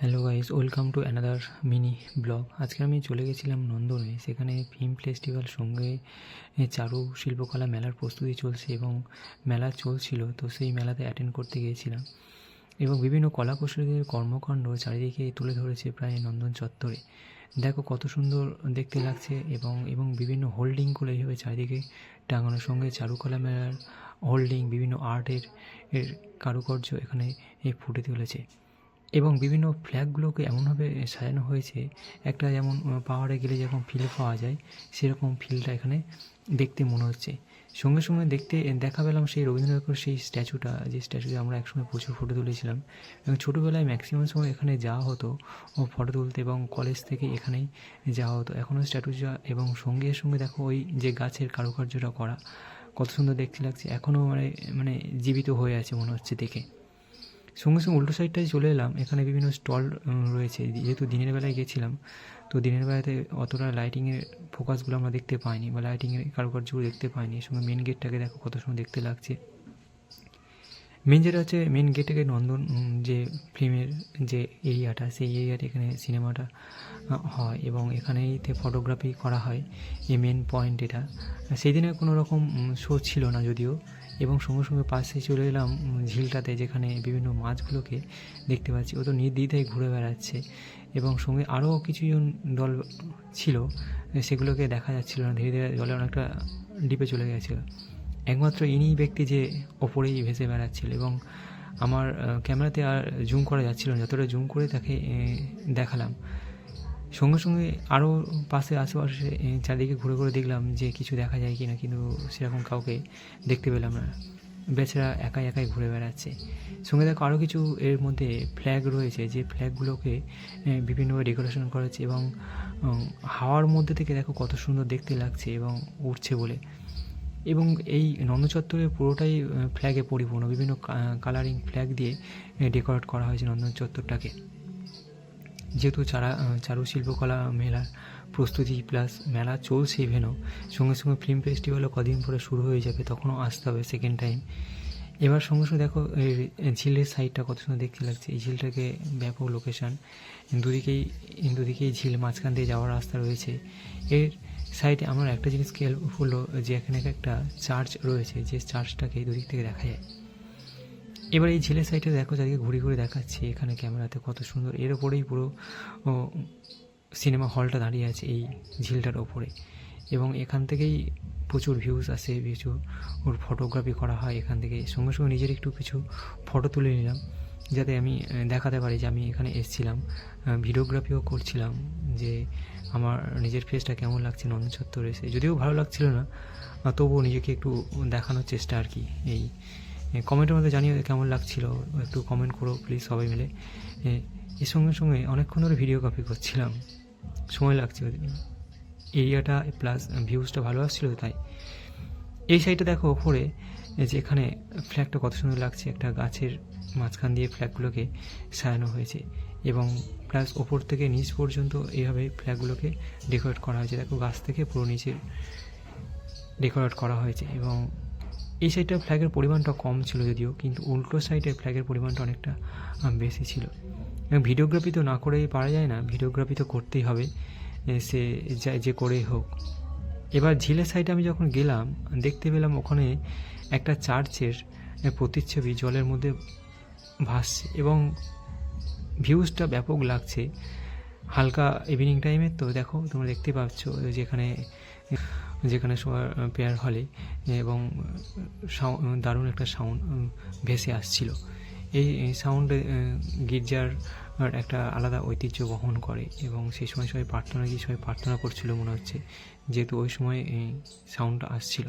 Hello guys, welcome to another mini blog. আজকে আমি চলে গেছিলাম নন্দনে। সেখানে ফিল্ম ফেস্টিভ্যাল সঙ্গে চারু শিল্পকলা মেলার প্রস্তুতি চলছে এবং মেলা চলছিল, তো সেই মেলাতে অ্যাটেন্ড করতে গিয়েছিলাম এবং বিভিন্ন কলা কৌশলীদের কর্মকাণ্ড চারিদিকে তুলে ধরেছে প্রায় নন্দন চত্বরে। দেখো কত সুন্দর দেখতে লাগছে এবং এবং বিভিন্ন হোল্ডিংগুলো এইভাবে চারিদিকে টাঙানোর সঙ্গে চারুকলা মেলার হোল্ডিং, বিভিন্ন আর্টের কারুকার্য এখানে ফুটে তুলেছে এবং বিভিন্ন ফ্ল্যাগগুলোকে এমনভাবে সাজানো হয়েছে, একটা যেমন পাহাড়ে গেলে যেরকম ফিল পাওয়া যায় সেরকম ফিলটা এখানে দেখতে মনে হচ্ছে। সঙ্গে সঙ্গে দেখা পেলাম সেই রবীন্দ্রনাথের সেই স্ট্যাচুটা, যে স্ট্যাচুতে আমরা একসময় প্রচুর ফটো তুলেছিলাম এবং ছোটোবেলায় ম্যাক্সিমাম সময় এখানে যাওয়া হতো ও ফটো তুলতে এবং কলেজ থেকে এখানেই যাওয়া হতো। এখনও স্ট্যাচুটা এবং সঙ্গে সঙ্গে দেখো ওই যে গাছের কারুকার্যটা করা কত সুন্দর দেখতে লাগছে, এখনও মানে জীবিত হয়ে আছে মনে হচ্ছে দেখে। সঙ্গে সঙ্গে উল্টো সাইডটায় চলে এলাম, এখানে বিভিন্ন স্টল রয়েছে। যেহেতু দিনের বেলায় গেছিলাম, তো দিনের বেলাতে অতটা লাইটিংয়ের ফোকাসগুলো আমরা দেখতে পাইনি বা লাইটিংয়ের কারুকার্যগুলো দেখতে পাইনি। সঙ্গে মেন গেটটাকে দেখো কত সুন্দর দেখতে লাগছে। মেন যেটা হচ্ছে মেন গেট থেকে নন্দন যে ফিল্মের যে এরিয়াটা, সেই এরিয়াটা এখানে সিনেমাটা হয় এবং এখানেইতে ফটোগ্রাফি করা হয়। এই মেন পয়েন্ট এটা। সেই দিনে কোনো রকম শো ছিল না যদিও, এবং সঙ্গে সঙ্গে পাশে চলে এলাম ঝিলটাতে, যেখানে বিভিন্ন মাছগুলোকে দেখতে পাচ্ছি। ও তো নির্দ্বিধায় ঘুরে বেড়াচ্ছে এবং সঙ্গে আরও কিছুজন দল ছিল, সেগুলোকে দেখা যাচ্ছিল না, ধীরে ধীরে জলে অনেকটা ডিপে চলে গেছিলো। একমাত্র ইনিই ব্যক্তি যে ওপরেই ভেসে বেড়াচ্ছিল এবং আমার ক্যামেরাতে আর জুম করা যাচ্ছিল না, যতটা জুম করে তাকে দেখালাম। সঙ্গে সঙ্গে আরও পাশে আশেপাশে চারদিকে ঘুরে ঘুরে দেখলাম যে কিছু দেখা যায় কি না, কিন্তু সেরকম কাউকে দেখতে পেলাম না। বেচারা একাই একাই ঘুরে বেড়াচ্ছে। সঙ্গে দেখো আরও কিছু এর মধ্যে ফ্ল্যাগ রয়েছে, যে ফ্ল্যাগগুলোকে বিভিন্নভাবে ডেকোরেশন করা হচ্ছে এবং হাওয়ার মধ্যে থেকে দেখো কত সুন্দর দেখতে লাগছে এবং উড়ছে বলে। এবং এই নন্দন চত্বরে পুরোটাই ফ্ল্যাগে পরিপূর্ণ, বিভিন্ন কালারিং ফ্ল্যাগ দিয়ে ডেকোরেট করা হয়েছে নন্দন চত্বরটাকে। যেহেতু চারু শিল্পকলা মেলার প্রস্তুতি প্লাস মেলা চলছে ইভেনও, সঙ্গে সঙ্গে ফিল্ম ফেস্টিভ্যালও কদিন পরে শুরু হয়ে যাবে, তখনও আসতে হবে সেকেন্ড টাইম। এবার সঙ্গে সঙ্গে দেখো এই ঝিলের সাইডটা কত সুন্দর দেখতে লাগছে। এই ঝিলটাকে ব্যাপক লোকেশান, দুদিকেই ঝিল, মাঝখান দিয়ে যাওয়ার রাস্তা রয়েছে। এর সাইডে আমার একটা জিনিস খেয়াল হলো যে এখানে একটা চার্চ রয়েছে, যে চার্চটাকে দুদিক থেকে দেখা যায়। এবার এই ঝিলের সাইডে দেখো চারিদিকে ঘুরে ঘুরে দেখাচ্ছি এখানে ক্যামেরাতে কত সুন্দর। এর ওপরেই পুরো সিনেমা হলটা দাঁড়িয়ে আছে এই ঝিলটার ওপরে, এবং এখান থেকেই প্রচুর ভিউজ আসে, ওর ফটোগ্রাফি করা হয় এখান থেকে। সঙ্গে সঙ্গে নিজের একটু কিছু ফটো তুলে নিলাম, যাতে আমি দেখাতে পারি যে আমি এখানে এসেছিলাম। ভিডিওগ্রাফিও করছিলাম যে আমার নিজের ফেসটা কেমন লাগছে নন্দন চত্বরে এসে। যদিও ভালো লাগছিল না, তবুও নিজেকে একটু দেখানোর চেষ্টা আর কি। এই কমেন্টের মধ্যে জানিয়ে কেমন লাগছিল, একটু কমেন্ট করো প্লিজ সবাই মিলে। এর সঙ্গে সঙ্গে অনেকক্ষণ ধরে ভিডিওগ্রাফি করছিলাম, সময় লাগছে এরিয়াটা প্লাস ভিউজটা ভালো আসছিলো তাই। এই সাইডটা দেখো ওপরে যেখানে ফ্ল্যাগটা কত সুন্দর লাগছে, একটা গাছের মাঝখান দিয়ে ফ্ল্যাগগুলোকে সাজানো হয়েছে এবং প্লাস ওপর থেকে নিচ পর্যন্ত এইভাবে ফ্ল্যাগগুলোকে ডেকোরেট করা হয়েছে। দেখো গাছ থেকে পুরো নিচে ডেকোরেট করা হয়েছে এবং এই সাইডটার ফ্ল্যাগের পরিমাণটা কম ছিল যদিও, কিন্তু উল্টো সাইডের ফ্ল্যাগের পরিমাণটা অনেকটা বেশি ছিল। এবং ভিডিওগ্রাফি তো না করেই পারা যায় না, ভিডিওগ্রাফি তো করতেই হবে, সে যে করেই হোক। এবার ঝিলের সাইডে আমি যখন গেলাম, দেখতে পেলাম ওখানে একটা চার্চের প্রতিচ্ছবি জলের মধ্যে ভাসছে এবং ভিউজটা ব্যাপক লাগছে। হালকা ইভিনিং টাইমের তো দেখো তোমরা দেখতে পাচ্ছ যেখানে সবার প্রেয়ার হলে, এবং দারুণ একটা সাউন্ড ভেসে আসছিল। এই সাউন্ডে গির্জার একটা আলাদা ঐতিহ্য বহন করে এবং সেই সময় সবাই প্রার্থনা করছিল মনে হচ্ছে, যেহেতু ওই সময় এই সাউন্ডটা আসছিল।